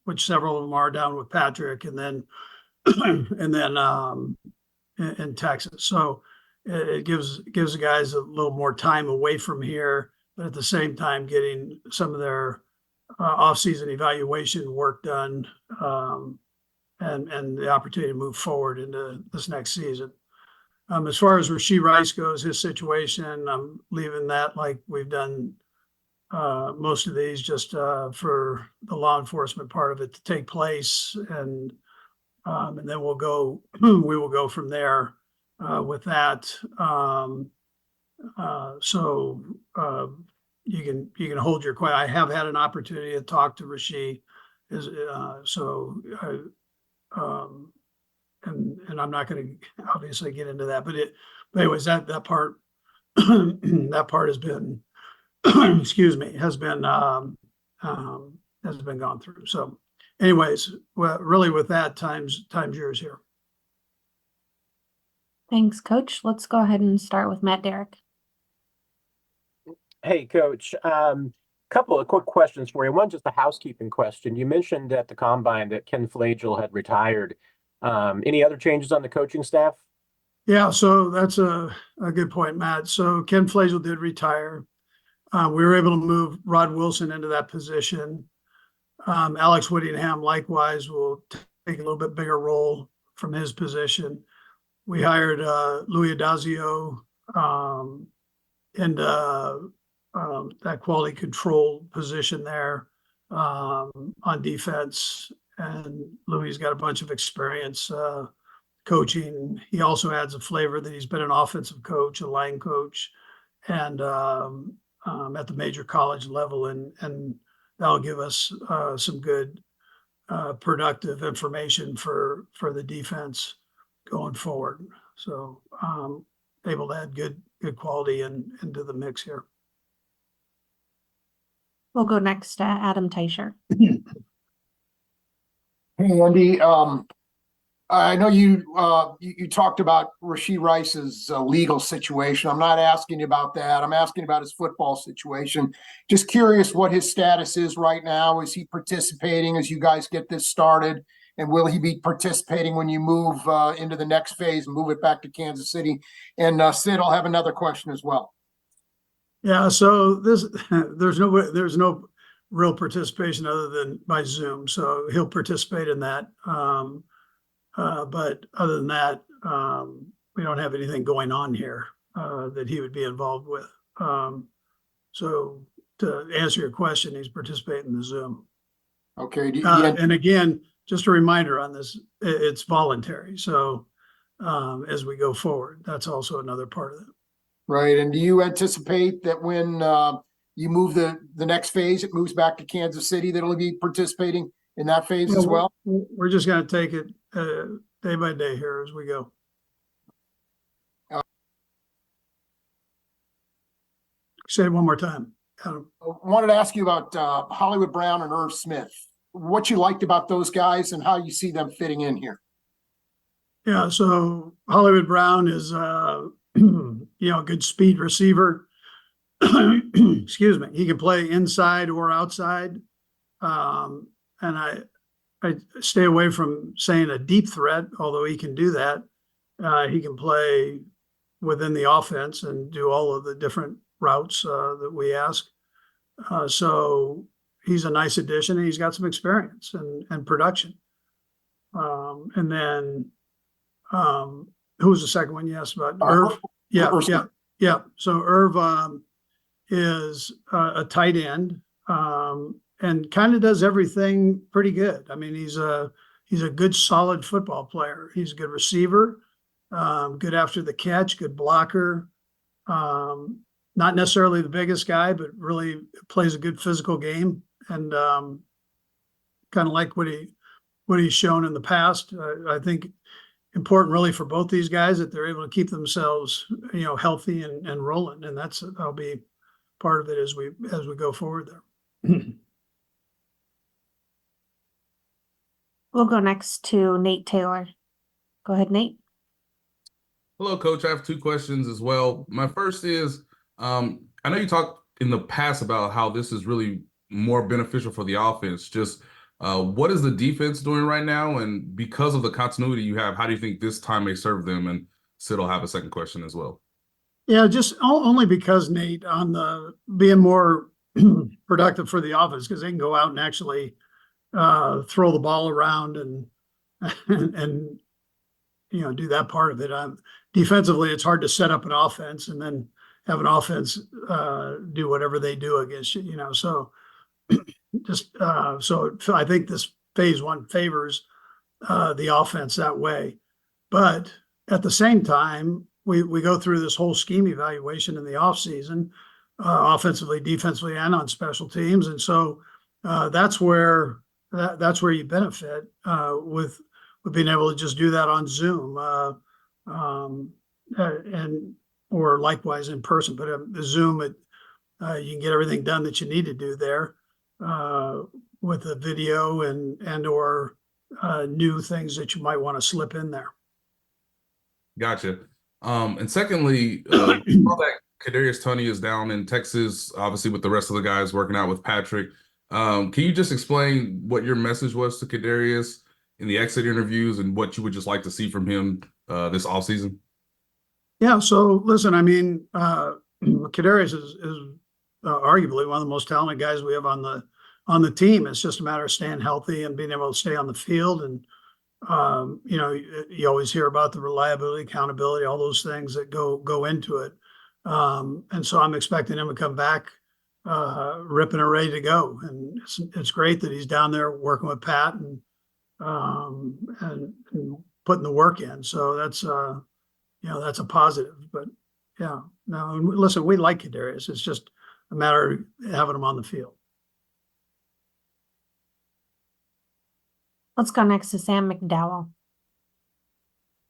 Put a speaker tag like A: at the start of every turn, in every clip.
A: which several of them are down with Patrick, and then in Texas. So it gives the guys a little more time away from here, but at the same time getting some of their off-season evaluation work done, and the opportunity to move forward into this next season. As far as Rashee Rice goes, his situation, I'm leaving that like we've done most of these, just for the law enforcement part of it to take place, and then we will go from there with that. So you can hold your question. I have had an opportunity to talk to Rashee, and I'm not going to obviously get into that, but anyways, that part that part has been excuse me, has been gone through. So anyways, well, really with that, time's yours here.
B: Thanks, Coach. Let's go ahead and start with Matt Derrick.
C: Hey, Coach. Couple of quick questions for you. One, just a housekeeping question. You mentioned at the Combine that Ken Flagel had retired. Any other changes on the coaching staff?
A: Yeah, so that's a good point, Matt. So Ken Flagel did retire. We were able to move Rod Wilson into that position. Alex Whittingham likewise will take a little bit bigger role from his position. We hired Louis Adazio and that quality control position there on defense. And Louis got a bunch of experience coaching. He also adds a flavor that he's been an offensive coach, a line coach, and at the major college level, and that'll give us some good productive information for the defense going forward. So able to add good quality into the mix here.
B: We'll go next to Adam Teicher.
D: Hey, Andy. I know you talked about Rashee Rice's legal situation. I'm not asking you about that. I'm asking about his football situation. Just curious what his status is right now. Is he participating as you guys get this started? And will he be participating when you move into the next phase and move it back to Kansas City? And Sid, I'll have another question as well.
A: Yeah, so there's no real participation other than by Zoom. So he'll participate in that. But other than that, we don't have anything going on here that he would be involved with. So to answer your question, he's participating in the Zoom.
D: Okay.
A: And again, just a reminder on this, it's voluntary. So as we go forward, that's also another part of it.
D: Right. And do you anticipate that when you move the next phase, it moves back to Kansas City, that'll be participating in that phase as well?
A: We're just going to take it day by day here as we go. Say it one more time, Adam.
D: I wanted to ask you about Hollywood Brown and Irv Smith. What you liked about those guys and how you see them fitting in here.
A: Yeah, so Hollywood Brown is a good speed receiver. Excuse me. He can play inside or outside. And I stay away from saying a deep threat, although he can do that. He can play within the offense and do all of the different routes that we ask. So he's a nice addition, and he's got some experience and production. And then who was the second one you asked about? Irv? Yeah. So Irv is a tight end. And kind of does everything pretty good. I mean, he's a good, solid football player. He's a good receiver, good after the catch, good blocker. Not necessarily the biggest guy, but really plays a good physical game, and kind of like what he's shown in the past. I think important really for both these guys that they're able to keep themselves, healthy and rolling, and that'll be part of it as we go forward there.
B: We'll go next to Nate Taylor. Go ahead, Nate.
E: Hello, Coach. I have two questions as well. My first is, I know you talked in the past about how this is really more beneficial for the offense, just What is the defense doing right now? And because of the continuity you have, how do you think this time may serve them? And Sid will have a second question as well.
A: Yeah, just only because, Nate, on the being more productive for the offense, because they can go out and actually throw the ball around and and do that part of it. Defensively, it's hard to set up an offense and then have an offense do whatever they do against you. So just so I think this phase one favors the offense that way. But at the same time, we go through this whole scheme evaluation in the offseason, offensively, defensively, and on special teams. And so that's where you benefit with being able to just do that on Zoom and or likewise in person. But Zoom, you can get everything done that you need to do there with the video and or new things that you might want to slip in there.
E: Gotcha. And secondly, saw that Kadarius Toney is down in Texas, obviously with the rest of the guys working out with Patrick. Can you just explain what your message was to Kadarius in the exit interviews and what you would just like to see from him this offseason?
A: Yeah. So listen, I mean, Kadarius is arguably one of the most talented guys we have on the team. It's just a matter of staying healthy and being able to stay on the field. And you always hear about the reliability, accountability, all those things that go into it. And so I'm expecting him to come back ripping and ready to go. And it's great that he's down there working with Pat and putting the work in. So that's that's a positive. But yeah, no, listen, we like Kadarius. It's just a matter of having him on the field.
B: Let's go next to Sam McDowell.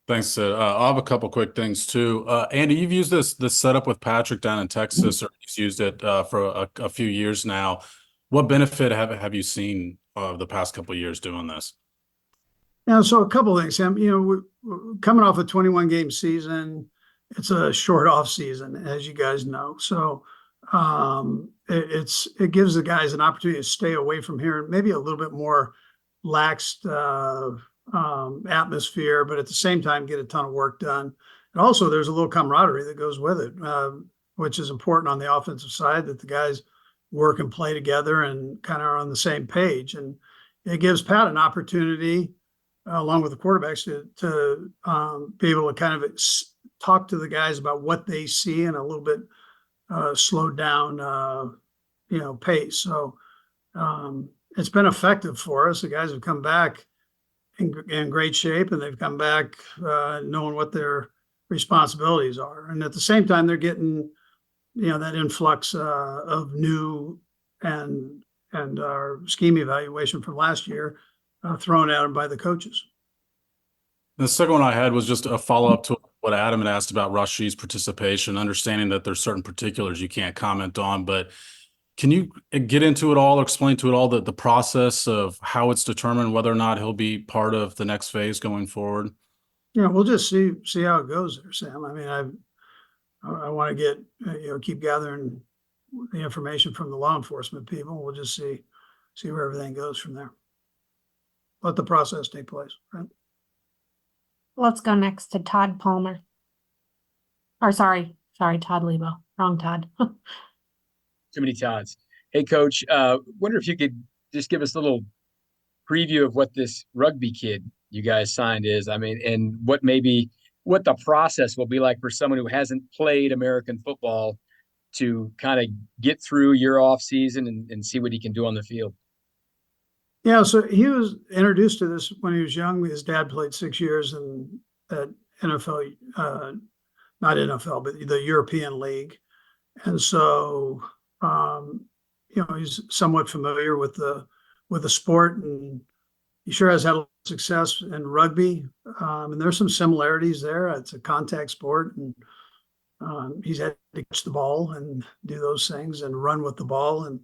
F: Thanks, Sid. I'll have a couple quick things too. Andy, you've used this setup with Patrick down in Texas, or he's used it for a few years now. What benefit have you seen the past couple of years doing this?
A: Yeah, so a couple of things, Sam. We're coming off a 21 game season. It's a short off season, as you guys know. So it gives the guys an opportunity to stay away from here and maybe a little bit more laxed atmosphere, but at the same time get a ton of work done. And also there's a little camaraderie that goes with it, which is important on the offensive side, that the guys work and play together and kind of are on the same page. And it gives Pat an opportunity, along with the quarterbacks, to be able to kind of talk to the guys about what they see in a little bit slowed down pace. So it's been effective for us. The guys have come back in great shape, and they've come back knowing what their responsibilities are. And at the same time, they're getting, that influx of new and our scheme evaluation from last year thrown at them by the coaches.
F: The second one I had was just a follow-up to what Adam had asked about Rashee's participation, understanding that there's certain particulars you can't comment on, but can you get into it all, or explain to it all the process of how it's determined whether or not he'll be part of the next phase going forward?
A: Yeah, we'll just see how it goes there, Sam. I mean, I want to get keep gathering the information from the law enforcement people. We'll just see where everything goes from there. Let the process take place, right?
B: Let's go next to Todd Palmer. Or sorry, Todd Lebo. Wrong Todd.
G: Too many Todds. Hey, Coach, wonder if you could just give us a little preview of what this rugby kid you guys signed is. I mean, and what the process will be like for someone who hasn't played American football to kind of get through your off season and see what he can do on the field.
A: Yeah, so he was introduced to this when he was young. His dad played 6 years at NFL, not NFL, but the European League. And so, he's somewhat familiar with the sport, and he sure has had a lot of success in rugby. And there's some similarities there. It's a contact sport, and he's had to catch the ball and do those things and run with the ball. And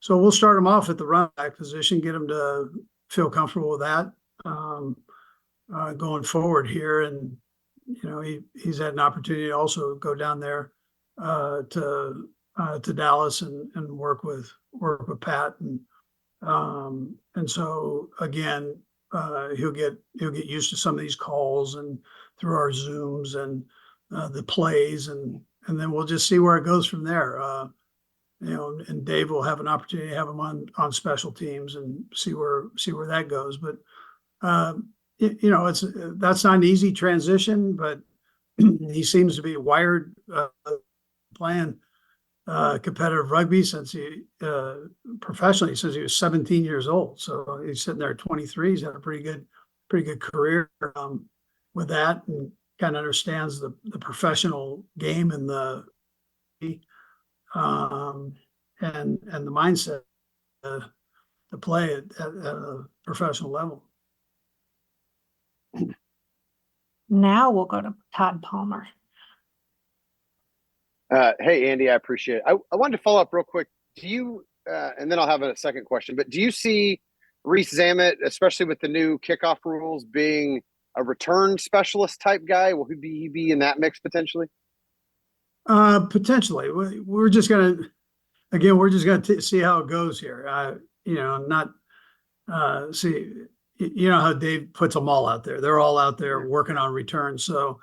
A: so we'll start him off at the run back position, get him to feel comfortable with that going forward here. And, he's had an opportunity to also go down there to Dallas and work with Pat and And so again, he'll get used to some of these calls and through our Zooms and the plays, and then we'll just see where it goes from there. And Dave will have an opportunity to have him on special teams and see where that goes. But that's not an easy transition, but he seems to be wired playing competitive rugby since he professionally since he was 17 years old. So he's sitting there at 23. He's had a pretty good career with that, and kind of understands the professional game and the mindset to play at a professional level.
B: Now we'll go to Todd Palmer.
H: Hey, Andy, I appreciate it. I wanted to follow up real quick. Do you, and then I'll have a second question, but do you see Reece Zammit, especially with the new kickoff rules, being a return specialist type guy? Will he be in that mix potentially?
A: Potentially. We're just going to see how it goes here. See, you know how Dave puts them all out there. They're all out there working on returns. So,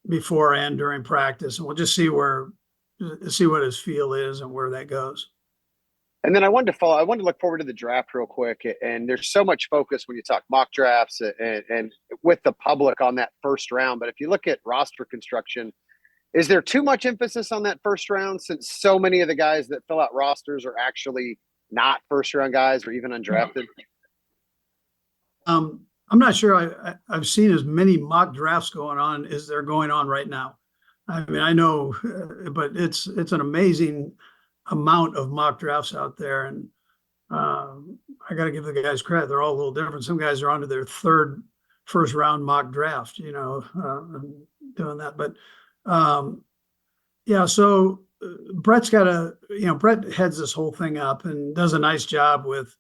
A: before and during practice, and we'll just see what his feel is and where that goes.
H: And then I wanted to look forward to the draft real quick. And there's so much focus when you talk mock drafts and with the public on that first round. But if you look at roster construction, is there too much emphasis on that first round, since so many of the guys that fill out rosters are actually not first round guys or even undrafted?
A: I'm not sure I've seen as many mock drafts going on as they're going on right now. I mean, I know, but it's an amazing amount of mock drafts out there. And I got to give the guys credit. They're all a little different. Some guys are onto their third first round mock draft, doing that. But so Brett's Brett heads this whole thing up and does a nice job with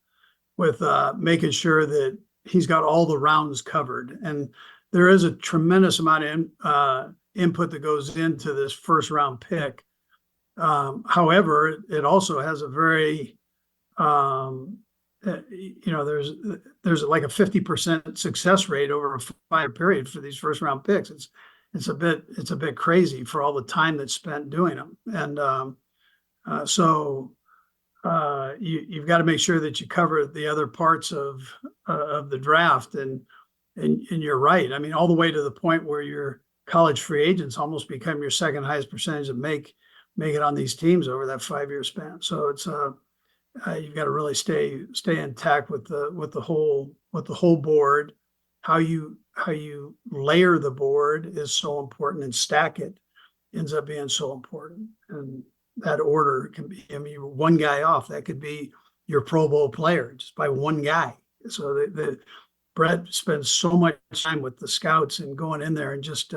A: making sure that he's got all the rounds covered. And there is a tremendous amount of input that goes into this first round pick. However, it also has a very, there's like a 50% success rate over a 5-year period for these first round picks. It's a bit crazy for all the time that's spent doing them. And you've got to make sure that you cover the other parts of the draft, and you're right. I mean, all the way to the point where your college free agents almost become your second highest percentage that make it on these teams over that 5-year span. So it's you've got to really stay intact with the whole board. How you layer the board is so important, and stack it ends up being so important. And that order can be, you're one guy off. That could be your Pro Bowl player just by one guy. So the Brett spends so much time with the scouts and going in there and just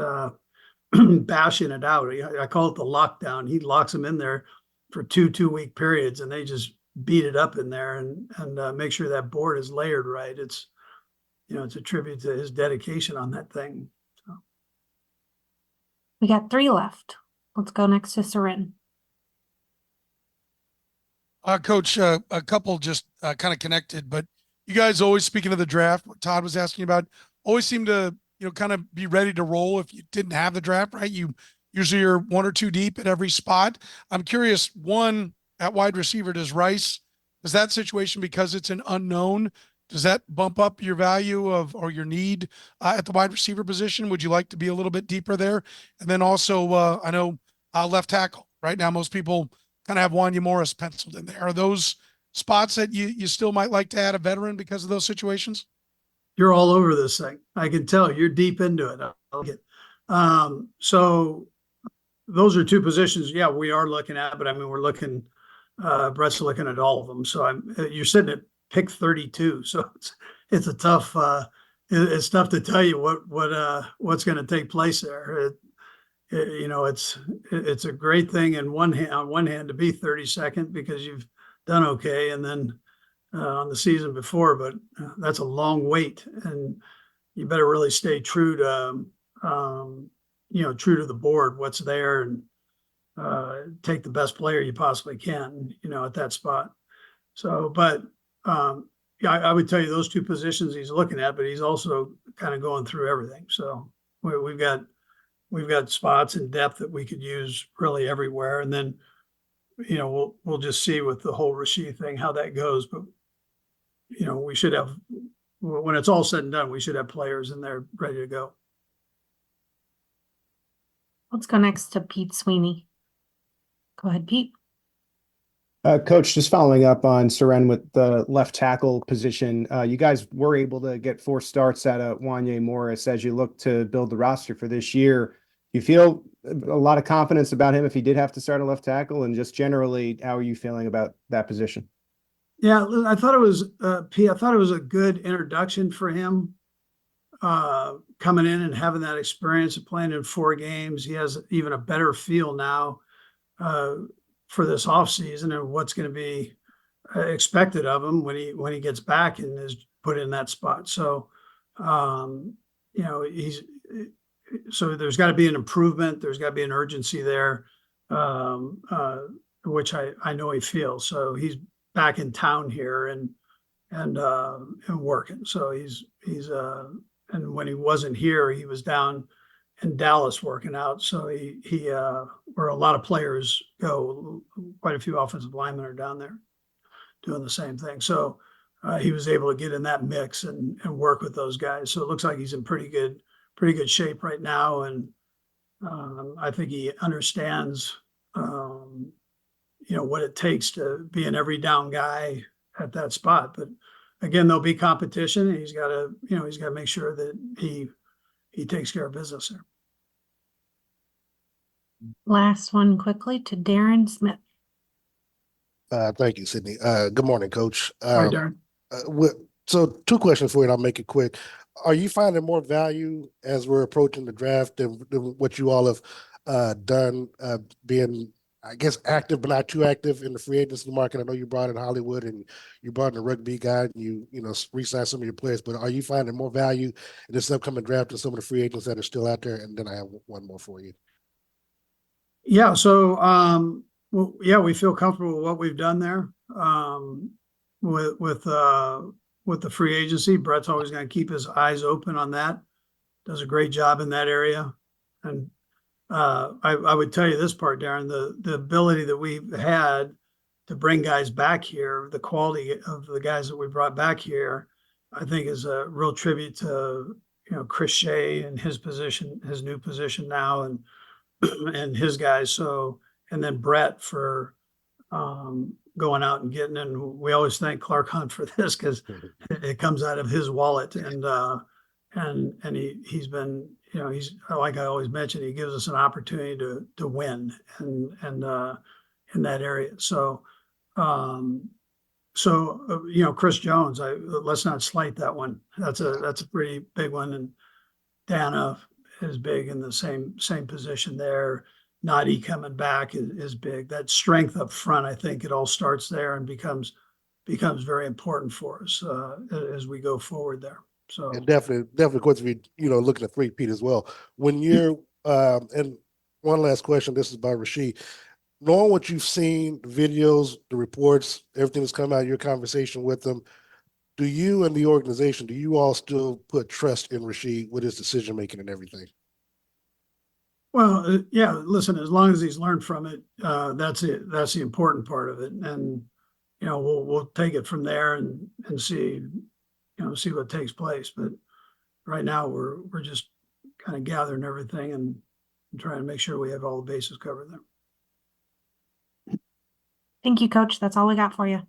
A: bashing it out. I call it the lockdown. He locks them in there for 2-week periods, and they just beat it up in there and make sure that board is layered right. It's a tribute to his dedication on that thing. So.
B: We got 3 left. Let's go next to Sarin.
I: Coach, a couple just kind of connected, but you guys always, speaking of the draft, what Todd was asking about, always seem to, kind of be ready to roll if you didn't have the draft, right? You usually are 1 or 2 deep at every spot. I'm curious, one, at wide receiver, does that situation, because it's an unknown, does that bump up your value or your need at the wide receiver position? Would you like to be a little bit deeper there? And then also, I know left tackle right now, most people kind of have Wanya Morris penciled in there. Are those spots that you still might like to add a veteran because of those situations?
A: You're all over this thing. I can tell you're deep into it. I like it. So those are 2 positions. Yeah, we are looking at, but I mean, we're looking, Brett's looking at all of them. So you're sitting at pick 32. So it's a tough, it's tough to tell you what's going to take place there. It's a great thing on one hand to be 32nd because you've done okay, and then on the season before, but that's a long wait, and you better really stay true to the board, what's there, and take the best player you possibly can, at that spot. So, but, yeah, I would tell you those two positions he's looking at, but he's also kind of going through everything. So we've got spots and depth that we could use really everywhere. And then, we'll just see with the whole Rashee thing, how that goes. But, we should have, when it's all said and done, we should have players in there ready to go.
B: Let's go next to Pete Sweeney. Go ahead, Pete.
J: Coach, just following up on Seren with the left tackle position. You guys were able to get 4 starts out of Wanye Morris as you look to build the roster for this year. You feel a lot of confidence about him if he did have to start a left tackle, and just generally, how are you feeling about that position?
A: Yeah, I thought it was, Pete, I thought it was a good introduction for him. Coming in and having that experience of playing in 4 games. He has even a better feel now for this offseason and what's going to be expected of him when he gets back and is put in that spot. So, so there's got to be an improvement. There's got to be an urgency there, which I know he feels. So he's back in town here and working. So he's and when he wasn't here, he was down in Dallas working out. So he where a lot of players go, quite a few offensive linemen are down there doing the same thing. So he was able to get in that mix and work with those guys. So it looks like he's in pretty good shape right now. And I think he understands, what it takes to be an every down guy at that spot. But again, there'll be competition, and he's got to make sure that he takes care of business there.
B: Last one quickly to Darren Smith.
K: Thank you, Sydney. Good morning, Coach.
A: All right, Darren.
K: So 2 questions for you, and I'll make it quick. Are you finding more value as we're approaching the draft than what you all have done, being, I guess, active but not too active in the free agency market? I know you brought in Hollywood and you brought in a rugby guy and you re-signed some of your players, but are you finding more value in this upcoming draft than some of the free agents that are still out there? And then I have one more for you.
A: Yeah. So, we feel comfortable with what we've done there. With the free agency, Brett's always going to keep his eyes open on that. Does a great job in that area. And I would tell you this part, Darren, the ability that we've had to bring guys back here, the quality of the guys that we brought back here, I think is a real tribute to, Chris Shea and his position, his new position now, and his guys. So, and then Brett for going out and getting in. We always thank Clark Hunt for this because it comes out of his wallet. And he's been, he's, like I always mention, he gives us an opportunity to win and in that area. So, Chris Jones, let's not slight that one. That's a pretty big one. And Dana is big in the same position there. Nadi coming back is big. That strength up front, I think it all starts there and becomes very important for us as we go forward there. So,
K: and definitely, of course, we looking at 3-peat as well. When you're and one last question, this is about Rashee. Knowing what you've seen, the videos, the reports, everything that's come out of your conversation with them, do you and the organization, do you all still put trust in Rashee with his decision making and everything?
A: Well, yeah, listen, as long as he's learned from it, that's it. That's the important part of it. And, we'll take it from there and see, see what takes place. But right now we're just kind of gathering everything and trying to make sure we have all the bases covered there.
B: Thank you, Coach. That's all we got for you.